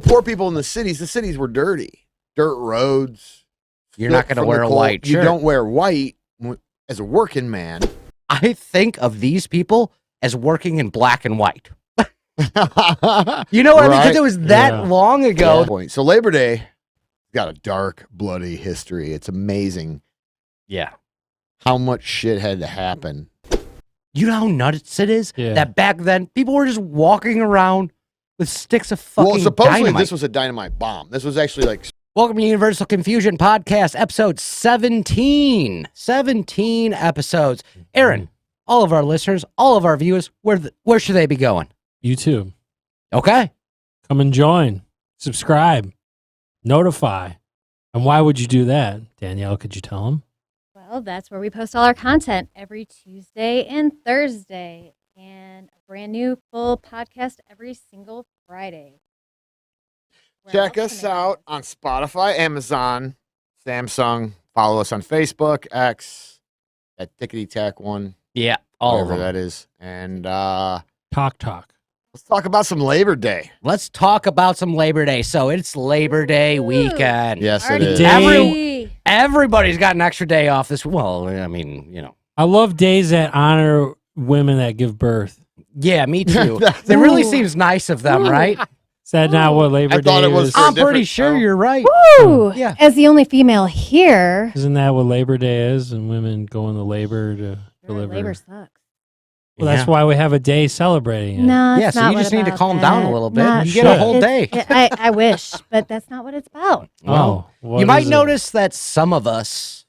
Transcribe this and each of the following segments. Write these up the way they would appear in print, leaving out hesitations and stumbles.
Poor people in the cities were dirty. Dirt roads. You're not going to wear a white shirt. You don't wear white as a working man. I think of these people as working in black and white. You know what I mean? Because it was that long ago. Yeah. So Labor Day got a dark, bloody history. It's amazing. Yeah. How much shit had to happen. You know how nuts it is? Yeah. That back then, people were just walking around with sticks of fucking supposedly dynamite. This was a dynamite bomb. This was actually like... Welcome to Universal Confusion Podcast, episode 17. 17 episodes. Aaron, all of our listeners, all of our viewers, where should they be going? YouTube. Okay. Come and join. Subscribe. Notify. And why would you do that? Danielle, could you tell them? Well, that's where we post all our content every Tuesday and Thursday, and a brand new full podcast every single Friday. Check us out on Spotify, Amazon, Samsung. Follow us on Facebook, X, at Tickety Tack One. Yeah, all of them. That is. And Talk. let's talk about some Labor Day. Let's talk about some Labor Day. So it's Labor Day weekend. Yes, it is. Everybody's got an extra day off this. Well, I mean, you know. I love days that honor women that give birth. Yeah, me too. It really seems nice of them, right? Is that not what Labor Day is? I'm pretty sure you're right. Woo! Yeah. As the only female here. Isn't that what Labor Day is? And women go into labor to deliver. Labor sucks. Well, that's why we have a day celebrating it. No, yeah, so you just need to calm down a little bit. You get a whole day. I wish, but that's not what it's about. Well, you might notice that some of us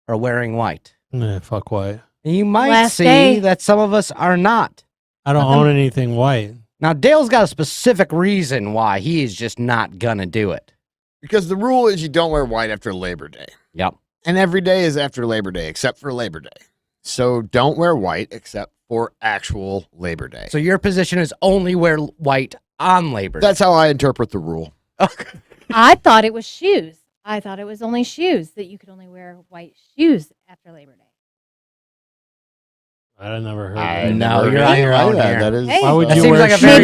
are wearing white. Nah, fuck white. And you might see that some of us are not. I don't own anything white. Now, Dale's got a specific reason why he is just not going to do it. Because the rule is you don't wear white after Labor Day. Yep. And every day is after Labor Day, except for Labor Day. So don't wear white except for actual Labor Day. So your position is only wear white on Labor Day. That's how I interpret the rule. Okay. I thought it was shoes. I thought it was only shoes, that you could only wear white shoes after Labor Day. I never heard that. that. No, you're on your own here. That is, hey. Why would that you seems wear like a shoes? very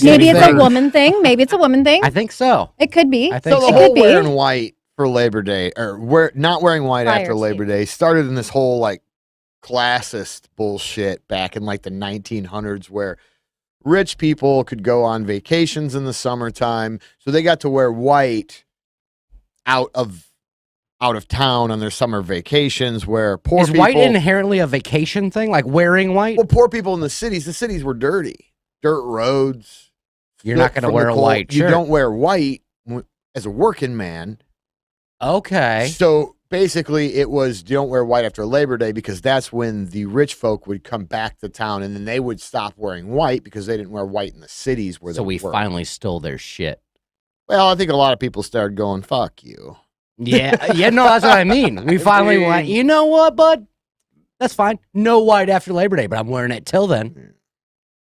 Maybe it's thing. a woman thing. Maybe it's a woman thing. I think so. It could be. I think so. so. The whole wearing white for Labor Day, or not wearing white after Labor Day, started in this whole like classist bullshit back in like the 1900s, where rich people could go on vacations in the summertime, so they got to wear white out of town on their summer vacations, where poor people... Is white inherently a vacation thing, like wearing white? Well, poor people in the cities were dirty. Dirt roads. You're not going to wear a white shirt. You don't wear white as a working man. Okay. So basically it was, you don't wear white after Labor Day, because that's when the rich folk would come back to town, and then they would stop wearing white because they didn't wear white in the cities where they were. So we finally stole their shit. Well, I think a lot of people started going, fuck you. Yeah, no, that's what I mean. We finally went, you know what, bud? That's fine. No white after Labor Day, but I'm wearing it till then.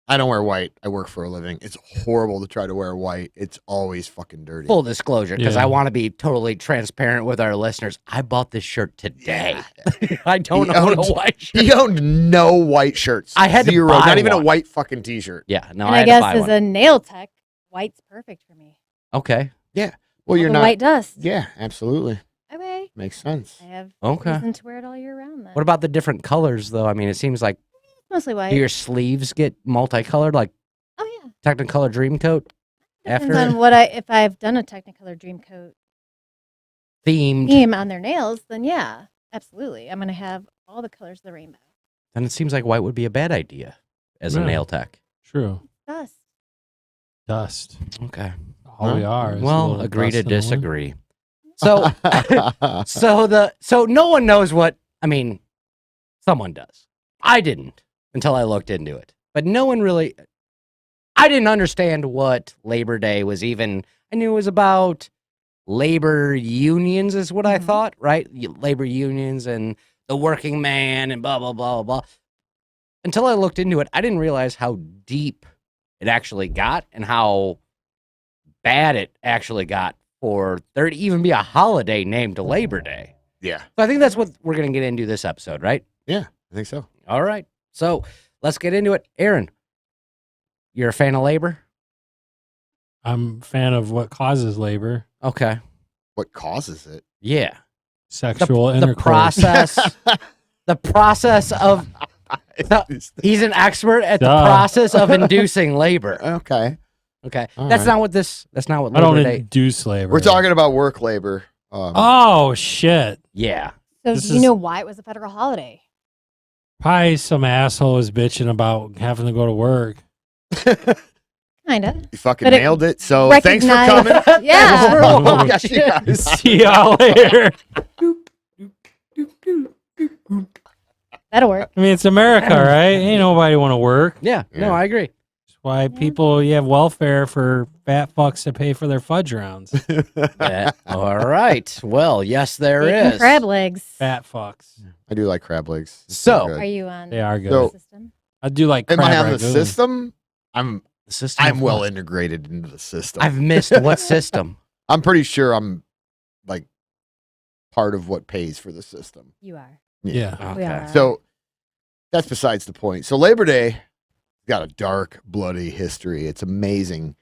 I don't wear white. I work for a living. It's horrible to try to wear white. It's always fucking dirty. Full disclosure, because I want to be totally transparent with our listeners. I bought this shirt today. Yeah. I don't own a white shirt. He owned no white shirts. I had zero. To buy Not even one. A white fucking t-shirt. Yeah, no, and I guess as a nail tech, white's perfect for me. Okay. Yeah. Well, you're not. White dust. Yeah, absolutely. Okay. Makes sense. I have okay. reason to wear it all year round then. What about the different colors, though? I mean, it seems like mostly white. Do your sleeves get multicolored, like Technicolor Dreamcoat? Depends on what if I've done a Technicolor Dreamcoat theme on their nails, then yeah, absolutely. I'm gonna have all the colors of the rainbow. Then it seems like white would be a bad idea as a nail tech. True. Dust. Okay. All we are. Is well, agree to disagree. So, so no one knows what. I mean, someone does. I didn't until I looked into it, but no one really. I didn't understand what Labor Day was even. I knew it was about labor unions, is what I thought, right? Labor unions and the working man and blah blah blah blah. Until I looked into it, I didn't realize how deep it actually got and how bad it actually got for there to even be a holiday named Labor Day. Yeah. So I think that's what we're going to get into this episode, right? Yeah, I think so. All right. So let's get into it. Aaron, you're a fan of labor? I'm a fan of what causes labor. Okay. What causes it? Yeah. Sexual The intercourse. process. The process of. He's an expert at the process of inducing labor. Okay. Okay. All That's right. not what this. That's not what I don't Labor Day. induce labor. We're talking about work labor. Oh shit! Yeah. So This do you is- know why it was a federal holiday? Probably some asshole was bitching about having to go to work. Kinda. You fucking But it nailed it. So thanks for recognized- coming. Yeah. Yes, you guys. See y'all later. That'll work. I mean, it's America, right? Ain't nobody want to work. Yeah. No, Yeah. I agree. That's why people, you have welfare for fat fucks to pay for their fudge rounds. Yeah. All right. Well, yes, there Bacon is. crab legs. Fat fucks. I do like crab legs. It's So- good. Are you on They are good. the So- system? I do like Am I crab on the ragoon. system? I'm The system. I'm of well what? integrated into the system. I've missed what system? I'm pretty sure I'm like part of what pays for the system. You are. Yeah. We Okay. are. So that's besides the point. So Labor Day got a dark, bloody history. It's amazing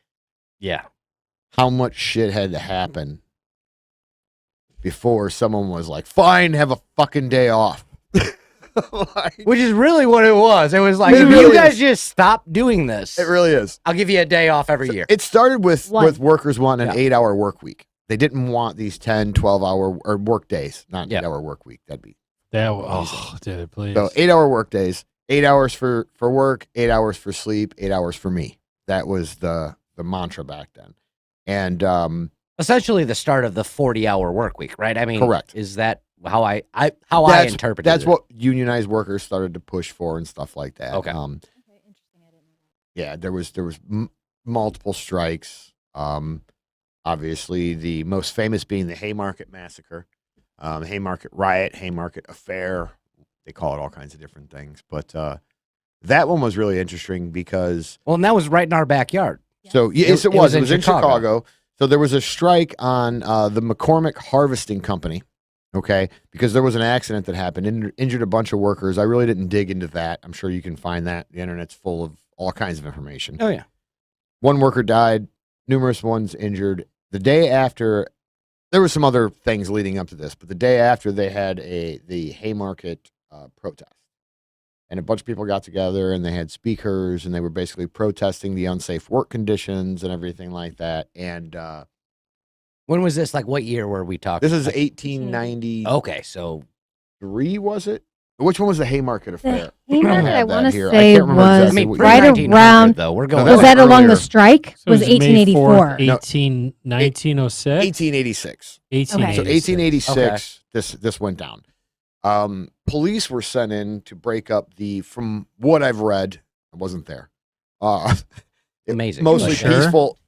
Yeah. how much shit had to happen before someone was like, fine, have a fucking day off. Like, Which is really what it was. It was like, It if really you guys is. just stop doing this, it really is. I'll give you a day off every year. It started with One. workers wanting an Yeah. 8-hour work week. They didn't want these 10, 12-hour or work days, not an Yeah. 8-hour work week. That'd be Oh, dude, please. so 8-hour work days, 8 hours for work, 8 hours for sleep, 8 hours for me. That was the mantra back then. And Essentially the start of the 40-hour work week, right? I mean, Correct. Is that how I interpreted that's it? what unionized workers started to push for and stuff like that. Okay. Okay, interesting. I didn't know that. Yeah, there was multiple strikes. Obviously, the most famous being the Haymarket Massacre, Haymarket Riot, Haymarket Affair. They call it all kinds of different things, but that one was really interesting because Well, and that was right in our backyard. so yes, It it was. was It in was in Chicago. Chicago. So there was a strike on the McCormick Harvesting Company. Okay, because there was an accident that happened, injured a bunch of workers. I really didn't dig into that. I'm sure you can find that. The internet's full of all kinds of information. Oh yeah. One worker died, numerous ones injured. The day after, there were some other things leading up to this, but the day after they had the Haymarket protest. And a bunch of people got together and they had speakers and they were basically protesting the unsafe work conditions and everything like that. And When was this? Like, what year were we talking? this is Like, 1893, okay, so was it? Which one was the Haymarket Affair? The Haymarket, have I that want to here. I say, can't remember was exactly I mean, what pre- year. right 1900, around. though. We're No, going. that Was was that along earlier. the strike? So Was it May 1884? 4th, No. 1906? 1886. 1886. So 1886, Okay. this went down. Police were sent in to break up from what I've read, I wasn't there. Amazing. Mostly Sure. peaceful,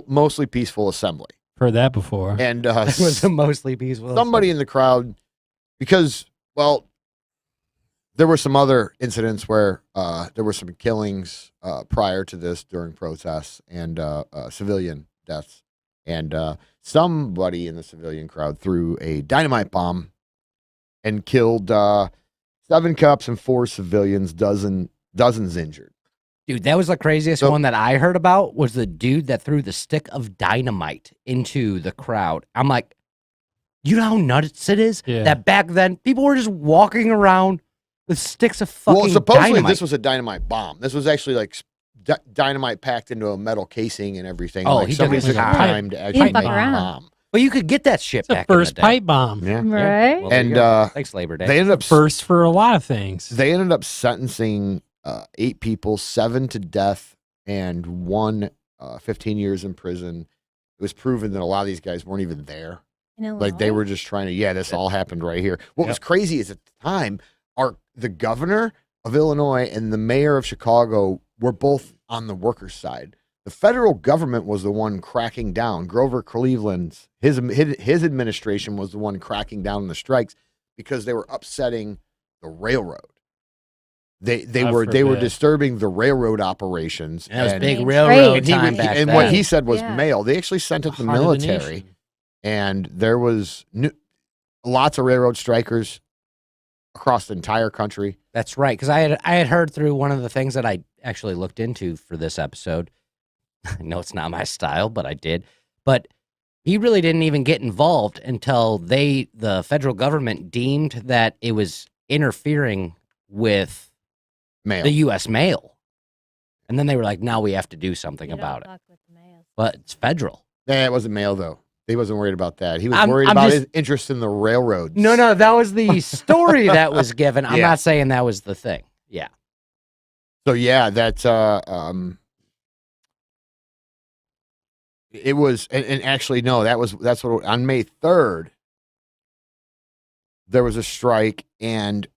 mostly peaceful assembly. Heard that before. And It was a mostly peaceful. somebody in the crowd, because there were some other incidents where there were some killings prior to this during protests and civilian deaths, and somebody in the civilian crowd threw a dynamite bomb and killed 7 cops and 4 civilians, dozens injured. Dude, that was the craziest So- one that I heard about was the dude that threw the stick of dynamite into the crowd. I'm like, you know how nuts it is? Yeah. That back then people were just walking around with sticks of fucking Well, supposedly dynamite. this was a dynamite bomb. This was actually like dynamite packed into a metal casing and everything. Oh, like he somebody did took it the with time to He actually didn't make fuck a around. bomb. Well, you could get that shit It's the back first in the day. pipe bomb. Yeah. Right? Well, there And you go. Thanks, Labor Day. they ended up First for a lot of things. They ended up sentencing 8 people, 7 to death, and 1 15 years in prison. It was proven that a lot of these guys weren't even there. In Like they Illinois? were just trying to. This all happened right here. What Yep. was crazy is at the time, the governor of Illinois and the mayor of Chicago were both on the workers' side. The federal government was the one cracking down. Grover Cleveland's his administration was the one cracking down on the strikes because they were upsetting the railroad. They God were forbid. disturbing the railroad operations. That was and- big Main railroad trade. time back and then. what he said was Yeah. mail. They actually sent it to the Heart of the military, nation. and there was lots of railroad strikers across the entire country. That's right, because I had heard through one of the things that I actually looked into for this episode I know it's not my style, but I did. But he really didn't even get involved until the federal government deemed that it was interfering with Mail. the U.S. mail. And then they were like, now we have to do something You don't about it. fuck with the mail. But it's federal. It wasn't mail, though. He wasn't worried about that. He was I'm worried about just- his interest in the railroads. No, that was the story that was given. I'm Yeah. not saying that was the thing. Yeah. So yeah, that's it was, and actually no, that's what on May 3rd there was a strike, and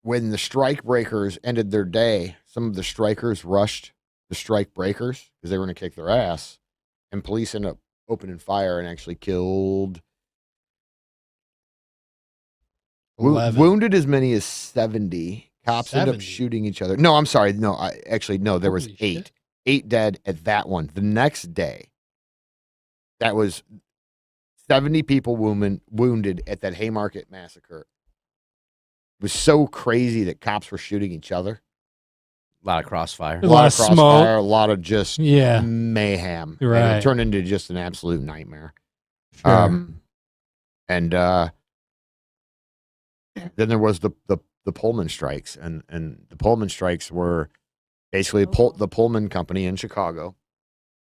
when the strike breakers ended their day, some of the strikers rushed the strike breakers because they were going to kick their ass, and police ended up opening fire and actually killed 11. wounded as many as 70. Cops ended up 70? shooting each other. No, I'm sorry. No, there was Holy 8. shit. 8 dead at that one. The next day, that was 70 people wounded at that Haymarket massacre. It was so crazy that cops were shooting each other. A lot of crossfire. A lot of crossfire, smoke. a lot of just Yeah. mayhem. And Right. it turned into just an absolute nightmare. Sure. And then there was the Pullman strikes, and the Pullman strikes were basically the Pullman company in Chicago,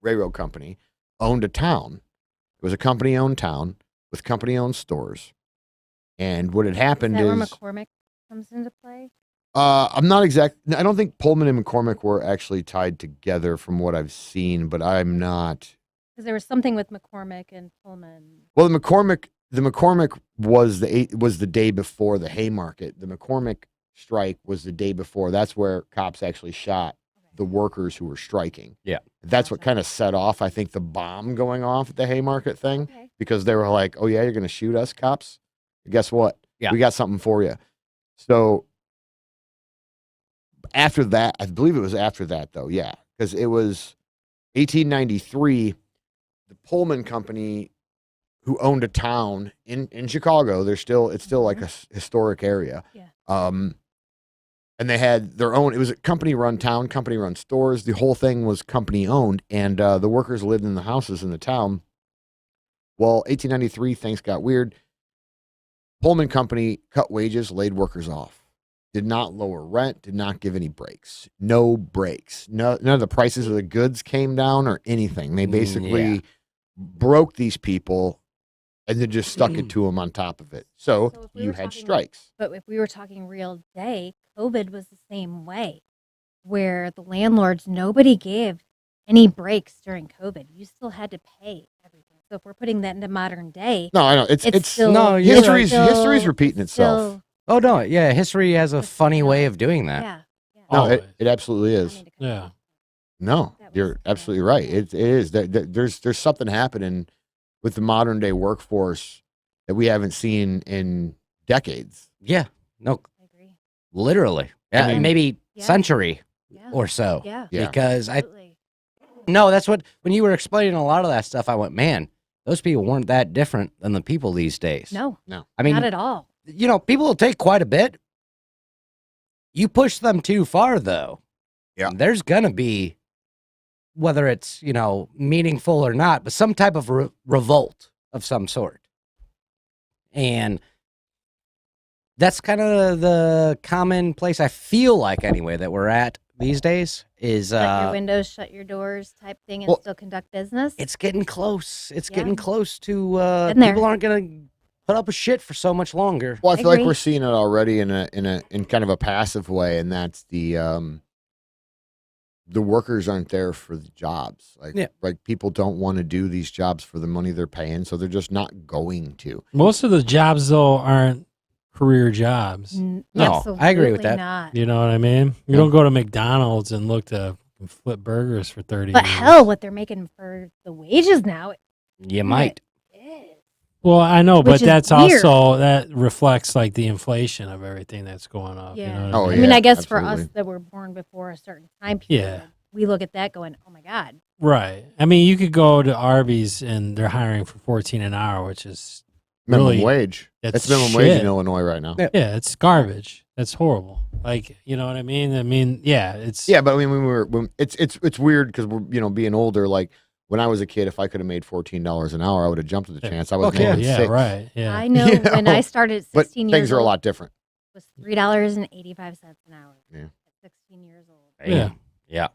railroad company, owned a town. It was a company-owned town with company-owned stores. And what had happened Is that where is McCormick comes into play? I'm not exact. I don't think Pullman and McCormick were actually tied together from what I've seen, but I'm not. Because there was something with McCormick and Pullman. Well, the McCormick was the day before the Haymarket. The McCormick strike was the day before. That's where cops actually shot the workers who were striking. Yeah. That's what kind of set off, I think, the bomb going off at the Haymarket thing, Okay. because they were like, "Oh yeah, you're going to shoot us, cops? Guess what? Yeah. We got something for you." So after that, I believe it was after that, though, yeah, because it was 1893. The Pullman company, who owned a town in Chicago, it's still like a historic area. Yeah. And they had their own. It was a company-run town, company-run stores. The whole thing was company-owned, and the workers lived in the houses in the town. Well, 1893, things got weird. Pullman company cut wages, laid workers off. Did not lower rent, did not give any breaks. No breaks. None of the prices of the goods came down or anything. They basically broke these people and then just stuck it to them on top of it. So So if we you were had talking- strikes. But if we were talking real day, COVID was the same way, where the landlords, nobody gave any breaks during COVID. You still had to pay everything. So if we're putting that into modern day, No, I know. It's still, No, you're history's right. history's repeating it's itself. still- Oh, no. Yeah. History has a It's funny still- way of doing that. yeah. No, Always. it absolutely I is. mean to cut you Yeah. off. No, That was- you're absolutely right. It is. There's something happening with the modern day workforce that we haven't seen in decades. Yeah. No, I agree. literally. Yeah, mean- maybe Yeah. century Yeah. or so. Yeah. Yeah. Because Absolutely. no, that's what, when you were explaining a lot of that stuff, I went, man, those people weren't that different than the people these days. No, I mean, not at all. people will take quite a bit. You push them too far, though. Yeah. There's going to be, whether it's, meaningful or not, but some type of revolt of some sort. And that's kind of the common place, I feel like, anyway, that we're at these days is Shut your windows, shut your doors type thing, and well, still conduct business. it's getting close. It's Yeah. getting close to Been there. people aren't going to put up with shit for so much longer. Well, I I feel like agree. we're seeing it already in kind of a passive way, and that's the workers aren't there for the jobs. Like people don't want to do these jobs for the money they're paying, so they're just not going to. Most of the jobs, though, aren't career jobs. No, I agree with Absolutely that. Not. You know what I mean? You don't go to McDonald's and look to flip burgers for 30 But years. hell, what they're making for the wages now You might. is. Well, I know, Which but is that's weird. also, that reflects like the inflation of everything that's going up. You Yeah. know what Oh, I I mean? mean, yeah, I guess for us absolutely. that were born before a certain time period, Yeah. we look at that going, "Oh my God, Right. I mean, you could go to Arby's and they're hiring for 14 an hour, which is Minimum Really, wage. that's That's minimum wage in shit. Illinois right now. Yeah. yeah, it's garbage. That's horrible. Like, you know what I mean? I mean, yeah, it's Yeah, but I mean, it's weird because we're being older. Like when I was a kid, if I could have made $14 an hour, I would have jumped at the chance. I was okay, making yeah, $6. right, yeah. I know when I started at But 16 years things are a old, lot different. it was $3.85 an hour. Yeah. At 16 years old. Yeah. Yeah.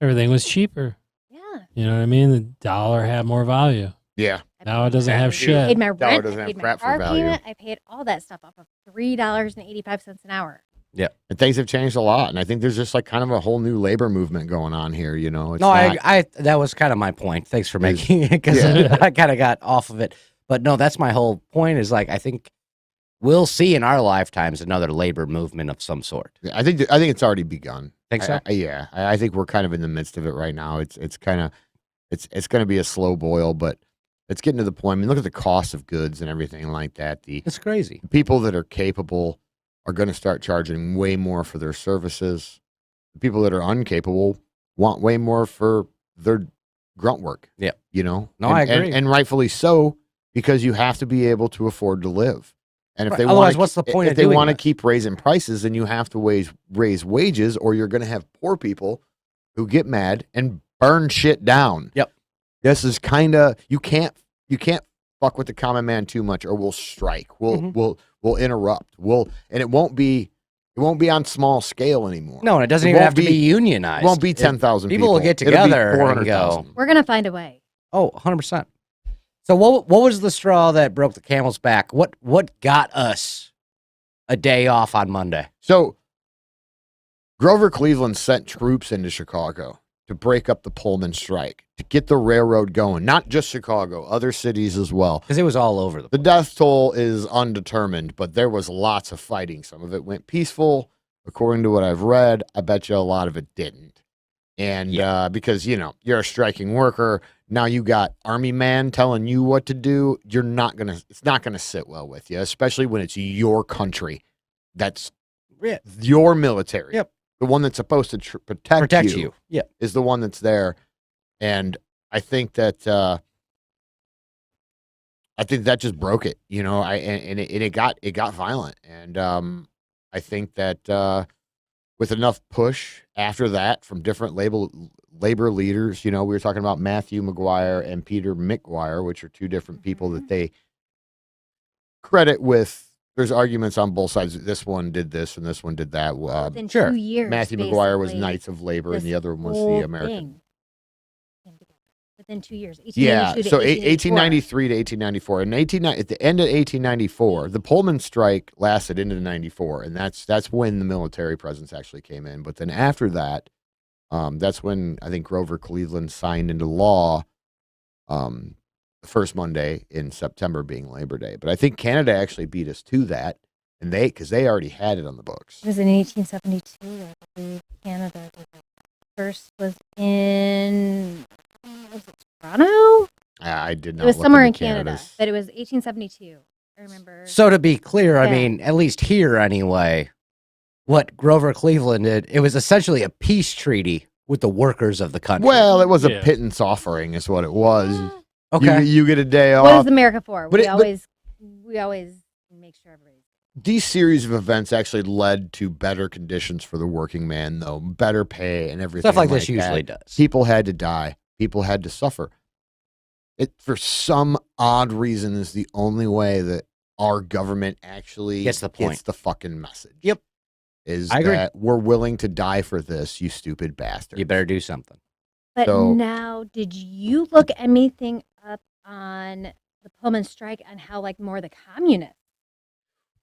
Everything was cheaper. Yeah. You know what I mean? The dollar had more value. Yeah. Now it doesn't have I shit. paid my Dollar rent. doesn't I have paid my crap for car value. payment. I paid all that stuff off of $3.85 an hour. And things have changed a lot. And I think there's just like kind of a whole new labor movement going on here. You know, it's No, not, I that was kind of my point. Thanks for making it because Yeah. I kind of got off of it. But no, that's my whole point. Is like I think we'll see in our lifetimes another labor movement of some sort. I think it's already begun. Think so? I think we're kind of in the midst of it right now. It's kind of it's going to be a slow boil, but it's getting to the point. I mean, look at the cost of goods and everything like that. The It's crazy. people that are capable are going to start charging way more for their services. The people that are incapable want way more for their grunt work. Yeah. You know? No, I agree. And rightfully so, because you have to be able to afford to live. And if Right. they Otherwise, want, what's the point if of they doing want to this? keep raising prices, then you have to raise wages, or you're going to have poor people who get mad and burn shit down. Yep. This is kind of you can't fuck with the common man too much, or we'll strike. We'll interrupt. And it won't be on small scale anymore. No, and it doesn't It even won't have to be- be unionized. It won't be 10,000 people. People will get It'll be together and 400,000. We're gonna find a way. Oh, 100%. So what was the straw that broke the camel's back? What got us a day off on Monday? So Grover Cleveland sent troops into Chicago to break up the Pullman strike, to get the railroad going. Not just Chicago, other cities as well. Because it was all over the The place. death toll is undetermined, but there was lots of fighting. Some of it went peaceful, according to what I've read. I bet you a lot of it didn't. And because, you're a striking worker, now you got army man telling you what to do. It's not going to sit well with you, especially when it's your country. That's your military. Yep. The one that's supposed to protect you. Yeah. Is the one that's there. And I think that just broke it, and it got violent. And I think that with enough push after that from different labor leaders, we were talking about Matthew McGuire and Peter McGuire, which are two different people that they credit with. There's arguments on both sides. This one did this and this one did that. Within sure. 2 years, Matthew McGuire was basically, Knights of Labor, and this the other one was whole the American. thing came together. Within 2 years. Yeah, 1892 to so 1894. 1893 to 1894. And at the end of 1894, the Pullman strike lasted into 94, and that's when the military presence actually came in. But then after that, that's when I think Grover Cleveland signed into law the first Monday in September being Labor Day. But I think Canada actually beat us to that, and because they already had it on the books. It was in 1872, I believe, Canada did that. First was in Toronto? I did not. It was look somewhere in into Canada, Canada's. but it was 1872. I remember. So to be clear, I Yeah. mean, at least here anyway, what Grover Cleveland did, it was essentially a peace treaty with the workers of the country. Well, it was a Yeah. pittance offering, is what it was. okay. You get a day off. What is America for? But We it- but- always make sure everybody's. These series of events actually led to better conditions for the working man, though, better pay and everything. Stuff like this that. usually does. People had to die. People had to suffer. It, for some odd reason, is the only way that our government actually Gets the point. gets the fucking message. Yep. Is I agree. that we're willing to die for this, you stupid bastard. You better do something. But So- now, did you look anything up on the Pullman strike and how more the communists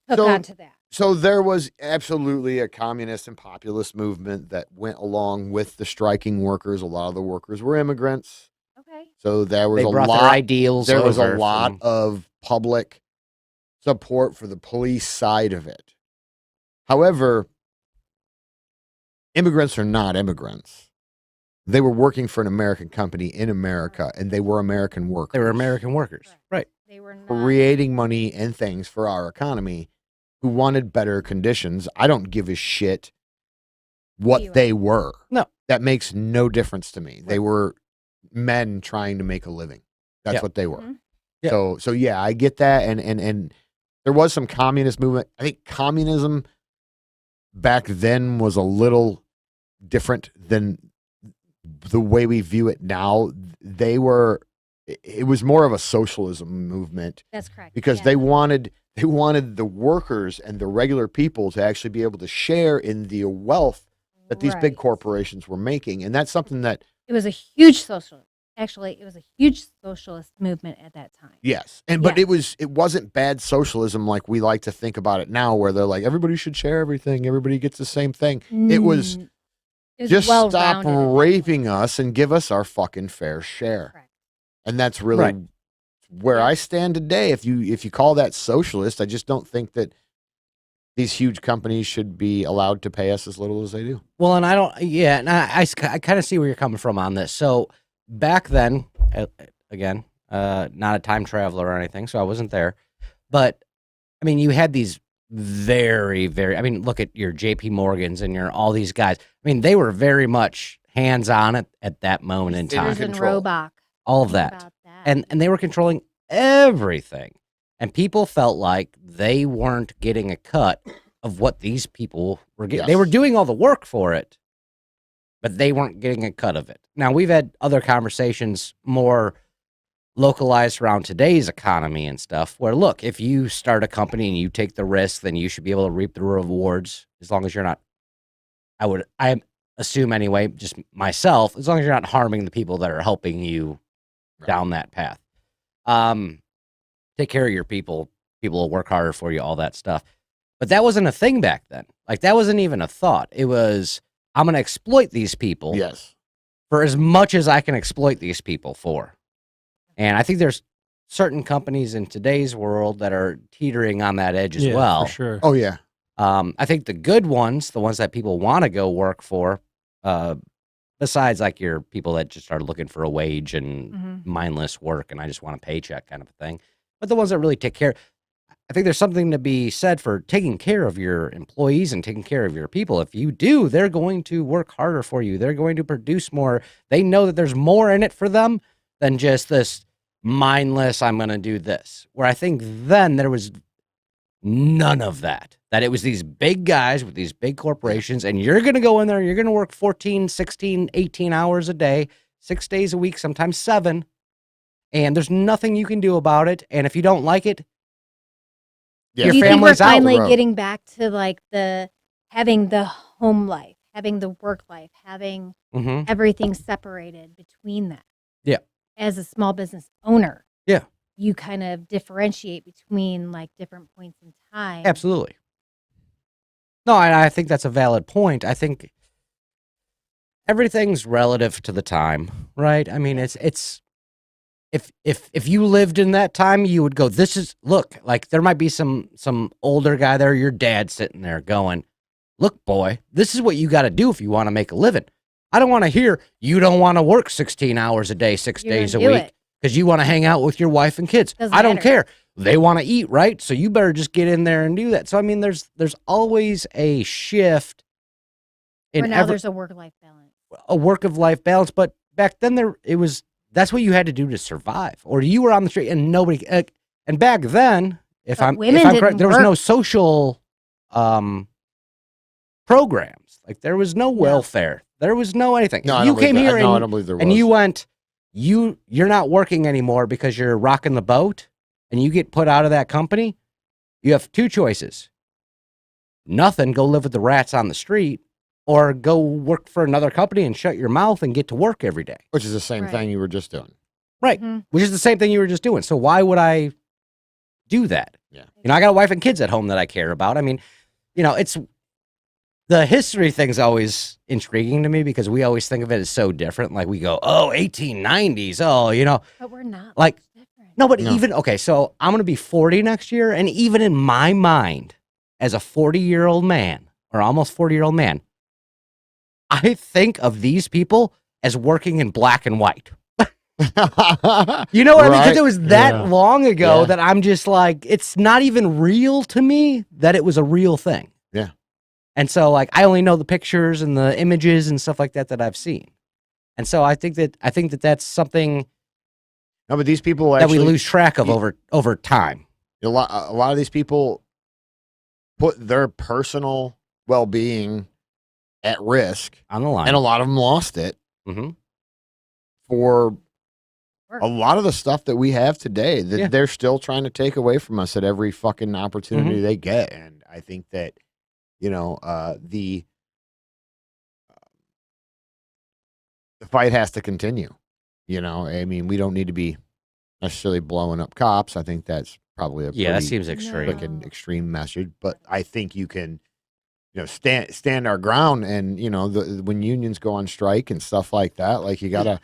took So- on to that? So there was absolutely a communist and populist movement that went along with the striking workers. A lot of the workers were immigrants. Okay. So there was They a brought their lot. ideals There was a over lot from- of public support for the police side of it. However, immigrants are not immigrants. They were working for an American company in America, and they were American workers. They were American workers. Correct. Right. They were not. creating money and things for our economy, who wanted better conditions. I don't give a shit what You are. they were. No. That makes no difference to me. They were men trying to make a living. That's Yeah. what they were. Mhm. Yeah. So yeah, I get that. And there was some communist movement. I think communism back then was a little different than the way we view it now. It was more of a socialism movement. That's correct. Because yeah. they wanted the workers and the regular people to actually be able to share in the wealth that these big Right. corporations were making. And that's something that, It was a huge socialist. Actually, it was a huge socialist movement at that time. yes. But Yes. it wasn't bad socialism like we like to think about it now, where they're like, everybody should share everything, everybody gets the same thing. It was just stop well-rounded at that point. raping us and give us our fucking fair share. Correct. And that's really Right. where Yeah. I stand today. If you call that socialist, I just don't think that these huge companies should be allowed to pay us as little as they do. Well, and I don't. Yeah, and I kind of see where you're coming from on this. So back then, again, not a time traveler or anything, so I wasn't there. But I mean, you had these very, very. I mean, look at your J.P. Morgans and your all these guys. I mean, they were very much hands on at that moment in time. Sears and control. Roebuck. All of Think that. about that. And they were controlling everything, and people felt like they weren't getting a cut of what these people were getting. They Yes. were doing all the work for it, but they weren't getting a cut of it. Now, we've had other conversations more localized around today's economy and stuff, where look, if you start a company and you take the risk, then you should be able to reap the rewards, as long as you're not, I assume anyway, just myself, as long as you're not harming the people that are helping you Right. down that path. Take care of your people. People will work harder for you, all that stuff. But that wasn't a thing back then. Like, that wasn't even a thought. It was, I'm going to exploit these people Yes. for as much as I can exploit these people for. And I think there's certain companies in today's world that are teetering on that edge as Yeah, well. for sure. Oh yeah. I think the good ones, the ones that people want to go work for, besides like your people that just are looking for a wage and Mhm. mindless work and I just want a paycheck kind of a thing, but the ones that really take care, I think there's something to be said for taking care of your employees and taking care of your people. If you do, they're going to work harder for you. They're going to produce more. They know that there's more in it for them than just this mindless, I'm going to do this. Where I think then there was none of that. That it was these big guys with these big corporations, and you're going to go in there, you're going to work 14, 16, 18 hours a day, 6 days a week, sometimes 7, and there's nothing you can do about it. And if you don't like it, Yeah. your Do you think we're family's out the finally road. getting back to like having the home life, having the work life, having Mhm. everything separated between that? Yeah. As a small business owner. Yeah. You kind of differentiate between like different points in time. Absolutely. No, I think that's a valid point. I think everything's relative to the time, right? I mean, it's if you lived in that time, you would go, this is, look, like there might be some older guy there, your dad sitting there going, look, boy, this is what you got to do if you want to make a living. I don't want to hear you don't want to work 16 hours a day, 6 You're days a gonna do week it. because you want to hang out with your wife and kids. Doesn't I don't matter. care. They want to eat, right? So you better just get in there and do that. So I mean, there's always a shift Or in now there's a work-life balance. a work of life balance. But back then that's what you had to do to survive, or you were on the street and nobody. And back then, if But I'm women correct, didn't there was work. no social programs. Like there was no welfare. There was no anything. No, If I you don't believe came that. here No, I and, don't believe there and was. you went, you're not working anymore because you're rocking the boat, and you get put out of that company. You have 2 choices. Nothing, go live with the rats on the street, or go work for another company and shut your mouth and get to work every day. Which is the same Right. thing you were just doing. Right. Mhm. Which is the same thing you were just doing. So why would I do that? Yeah. You know, I got a wife and kids at home that I care about. I mean, you know, it's the history thing's always intriguing to me because we always think of it as so different. Like we go, oh, 1890s. Oh, you know, But we're not Like, much different. no, but No. even, okay, so I'm going to be 40 next year. And even in my mind, as a 40-year-old man or almost 40-year-old man, I think of these people as working in black and white. You know what I mean? Because Right. it was that Yeah. long ago Yeah. that I'm just like, it's not even real to me that it was a real thing. Yeah. And so, like, I only know the pictures and the images and stuff like that that I've seen. And so I think that that's something No, but these people that actually we lose track of you- over time. a lot of these people put their personal well-being at risk, On the line. and a lot of them lost it Mm-hmm. for Work. a lot of the stuff that we have today that Yeah. they're still trying to take away from us at every fucking opportunity they get. And I think that, the fight has to continue. I mean, we don't need to be necessarily blowing up cops. I think that's probably a Yeah, that pretty seems extreme. fucking extreme message, but I think you can, stand our ground. And when unions go on strike and stuff like that, like you gotta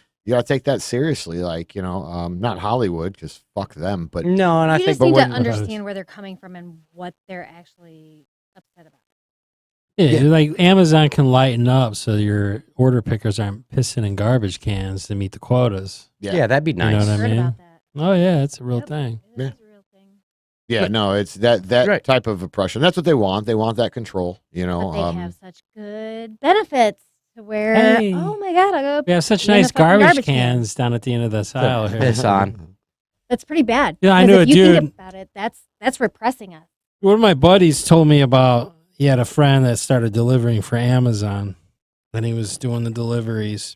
take that seriously. Like not Hollywood, because fuck them. But No, and I You think just need to when- understand where they're coming from and what they're actually upset about. Yeah, like Amazon can lighten up so your order pickers aren't pissing in garbage cans to meet the quotas. yeah, that'd be know nice. what I Heard mean? about that. Oh yeah, it's a real Yep, thing. It Yeah. is a real thing. yeah, But- no, it's that Right. type of oppression. That's what they want. They want that control. But they have such good benefits to where, Hey. oh my God, I'll go. We have such Be in a nice fucking garbage garbage can. cans down at the end of this aisle here. piss on. That's pretty bad. Yeah, I Because knew if a you dude- think about it, that's repressing us. One of my buddies told me about he had a friend that started delivering for Amazon. Then he was doing the deliveries.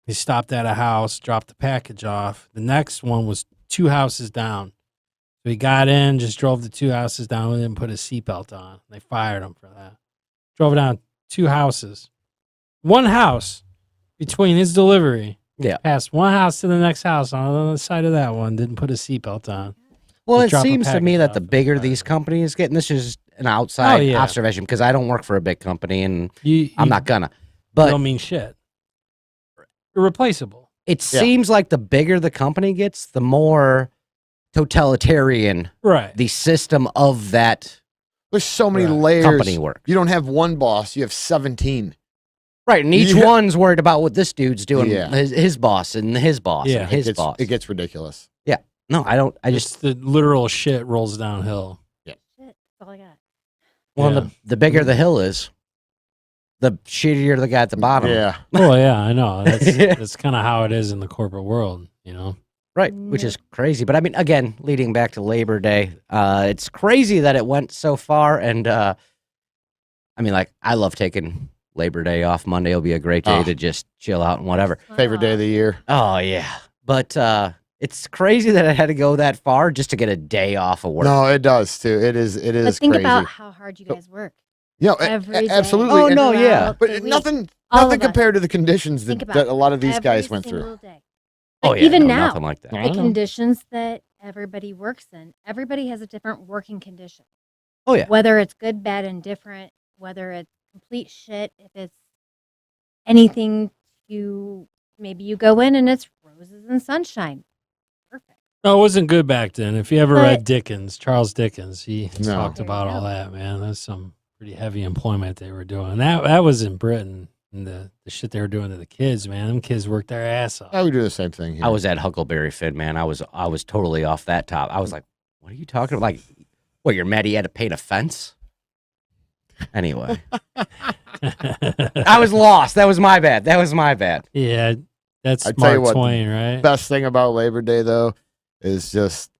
He stopped at a house, dropped the package off. The next one was 2 houses down. So he got in, just drove the 2 houses down, and didn't put his seatbelt on. They fired him for that. Drove down 2 houses. One house between his delivery. Yeah. Passed one house to the next house on the other side of that one, didn't put his seatbelt on. Well, Just it drop a seems to me package that off the and bigger fire these it. companies get, and this is an outside yeah. observation because I don't work for a big company and You I'm not gonna. You But don't mean shit. Irreplaceable. it Yeah. seems like the bigger the company gets, the more totalitarian Right. the system of that There's so many Right. layers. company works. You don't have one boss. You have 17. Right, and each Yeah. one's worried about what this dude's doing, Yeah. his boss and his boss Yeah. and his it gets, boss. It gets ridiculous. No, I don't. I Just just the literal shit rolls downhill. Shit, that's all I got. well, Yeah. the bigger the hill is, the shittier the guy at the bottom. Yeah. Oh yeah, I know. That's Yeah. that's kind of how it is in the corporate world, you know. Right, which is crazy. But I mean, again, leading back to Labor Day, it's crazy that it went so far. And I mean, like, I love taking Labor Day off. Monday will be a great day Oh. to just chill out and whatever. Favorite day of the year. Oh yeah, but it's crazy that it had to go that far just to get a day off of work. No, it does too. It is. It is But think crazy. about how hard you guys work. Yeah, every day. absolutely. Oh, And- no, yeah. throughout but the week. nothing All nothing of us. compared to the conditions Think that, about that a lot of these every guys went through. single day. Oh But yeah, even no, now, nothing like that. I the know. conditions that everybody works in, everybody has a different working condition. Oh yeah, Whether it's good, bad, and different, whether it's complete shit, if it's anything maybe you go in and it's roses and sunshine. Perfect. No, it wasn't good back then. If you ever But- read Dickens, Charles Dickens, he No. talked There you about all go. that, man. That's some pretty heavy employment they were doing. That was in Britain, and the shit they were doing to the kids, man. Them kids worked their ass off. I would do the same thing here. I was at Huckleberry Finn, man. I was totally off that top. I was like, what are you talking about? Like, what? You're mad he had to paint a fence? Anyway, I was lost. That was my bad. Yeah, that's I tell you Mark what, Twain, right? Best thing about Labor Day though is just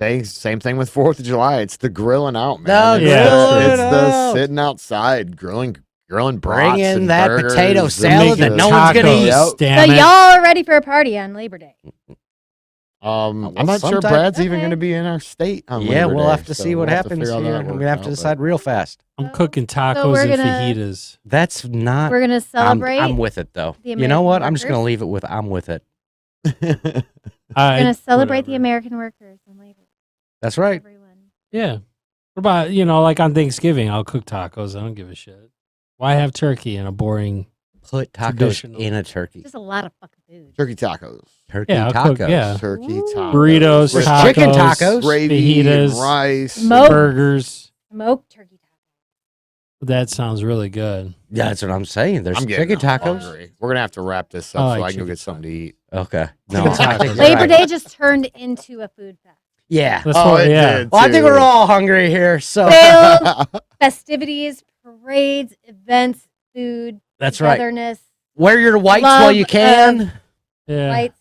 same thing with 4th of July. It's the grilling out, man. No, grilling It's the out. sitting outside grilling brats Bring in and that burgers potato and salad that Making no one's gonna tacos, eat. Yep. damn So it. y'all are ready for a party on Labor Day. well, I'm not sure sometime- Brad's even Okay. going to be in our state on Yeah, Labor we'll Day, have to so see what we'll have to happens figure out how here. that We're works gonna have out, to but- decide real fast. I'm cooking tacos we're and gonna- fajitas. That's not. We're gonna celebrate. I'm with it though. the You know what? American I'm just gonna workers. leave it with I'm with it. We're gonna celebrate the American workers on Labor Day. That's right. Everyone. Yeah. What about, like on Thanksgiving, I'll cook tacos. I don't give a shit. Why have turkey in a boring? Put tacos Traditional. in a turkey. Just a lot of fucking food. Turkey tacos, Turkey Yeah, I'll tacos. cook, yeah. turkey Ooh. tacos, Burritos, with tacos, chicken tacos, gravy, and fajitas, rice, Smoked. burgers. Smoked turkey tacos. That sounds really good. Yeah, that's what I'm saying. There's I'm getting chicken tacos. hungry. We're gonna have to wrap this up I so like I can go chicken get something to eat. Okay. No, Chicken I think tacos. you're Labor right. Day just turned into a food fest. Yeah. That's Oh, what, it yeah. did, Well, I think too. we're all hungry here. So Sales, festivities, parades, events, food, that's right. togetherness, Wear your whites Love while you can. Yeah. lights,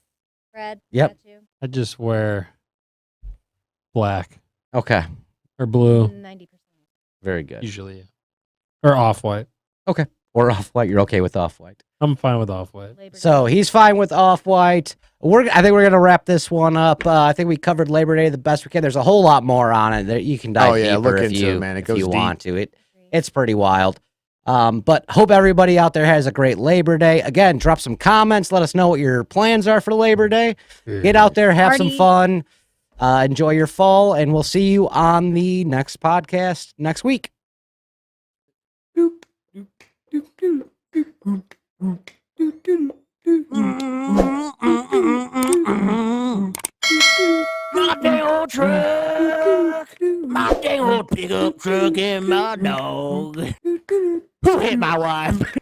bread. Yep. Got you. I just wear black Okay. or blue, 90%. Very good. usually. or Off-White. Or Off-White. You're okay with Off-White. I'm fine with Off-White. Labor So Day. he's fine with Off-White. I think we're gonna wrap this one up. I think we covered Labor Day the best we can. There's a whole lot more on it that you can dive deeper look if into you it, man. It if goes you deep. want to. It's pretty wild. But hope everybody out there has a great Labor Day. Again, drop some comments. Let us know what your plans are for Labor Day. Get out there, have some Party. fun, enjoy your fall, and we'll see you on the next podcast next week. My dang old truck, my dang old pickup truck, and my dog. Who hit my wife?